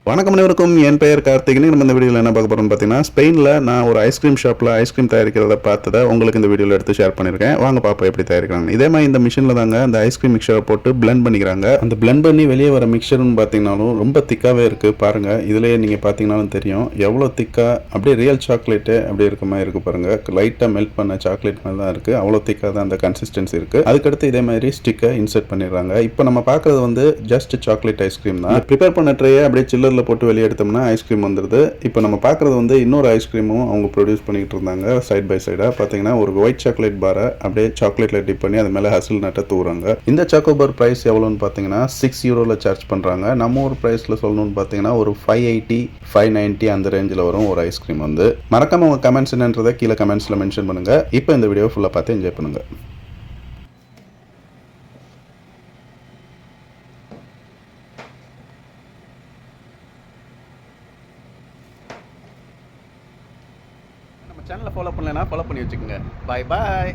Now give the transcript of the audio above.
வணக்கம் அனைவருக்கும். என் பெயர் கார்த்திக். நம்ம இந்த வீடியோவில் என்ன பார்க்க போகிறோம்னு பார்த்தீங்கன்னா, ஸ்பெயினில் நான் ஒரு ஐஸ்கிரீம் ஷாப்பில் ஐஸ்கிரீம் தயாரிக்கிறத பார்த்ததை உங்களுக்கு இந்த வீடியோவில் எடுத்து ஷேர் பண்ணியிருக்கேன். வாங்க பார்ப்போம் எப்படி தயாரிக்கிறாங்க. இதே மாதிரி இந்த மிஷினில் தாங்க அந்த ஐஸ்கிரீம் மிக்சரை போட்டு பிளெண்ட் பண்ணிக்கிறாங்க. அந்த பிளெண்ட் பண்ணி வெளியே வர மிக்சர்னு பார்த்தீங்கன்னாலும் ரொம்ப திக்காகவே இருக்குது. பாருங்கள், இதிலேயே நீங்கள் பார்த்தீங்கன்னாலும் தெரியும் எவ்வளோ திக்காக, அப்படியே ரியல் சாக்லேட்டு அப்படியே இருக்க மாதிரி இருக்குது. பாருங்கள், லைட்டாக மெல்ட் பண்ண சாக்லேட் மாதிரி தான் இருக்குது. அவ்வளோ திக்காக தான் அந்த கன்சிஸ்டன்சி இருக்குது. அதுக்கடுத்து இதே மாதிரி ஸ்டிக்கை இன்சர்ட் பண்ணிடுறாங்க. இப்போ நம்ம பார்க்குறது வந்து ஜஸ்ட் சாக்லேட் ஐஸ்கிரீம் தான். ப்ரிப்பேர் பண்ண ட்ரேயை அப்படியே சில்லர் போட்டு வெளியே எடுத்தோம்னா ஐஸ்கிரீம் வந்துடுது. இப்போ நம்ம பார்க்குறது வந்து இன்னொரு ஐஸ்கிரீமும் அவங்க ப்ரொடியூஸ் பண்ணிட்டு இருந்தாங்க. சைட் பை சைடாக பார்த்தீங்கன்னா ஒரு ஒயிட் சாக்லேட் பாரை அப்படியே சாக்லேட்டில் டிப் பண்ணி அது மேலே ஹசில் நட்டை தூறாங்க. இந்த சாக்கோபார் ப்ரைஸ் எவ்வளோன்னு பார்த்தீங்கன்னா €6 சார்ஜ் பண்ணுறாங்க. நம்ம ஒரு ப்ரைஸில் சொல்லணும்னு பார்த்தீங்கன்னா ஒரு 580 590 அந்த ரேஞ்சில் வரும் ஒரு ஐஸ்கிரீம் வந்து. மறக்காம உங்கள் கமெண்ட்ஸ் என்னன்றதை கீழே கமெண்ட்ஸில் மென்ஷன் பண்ணுங்கள். இப்போ இந்த வீடியோ ஃபுல்லாக பார்த்து என்ஜாய் பண்ணுங்கள். நம்ம சேனலை ஃபாலோ பண்ணலைன்னா ஃபாலோ பண்ணி வச்சுக்கோங்க. பாய் பாய்.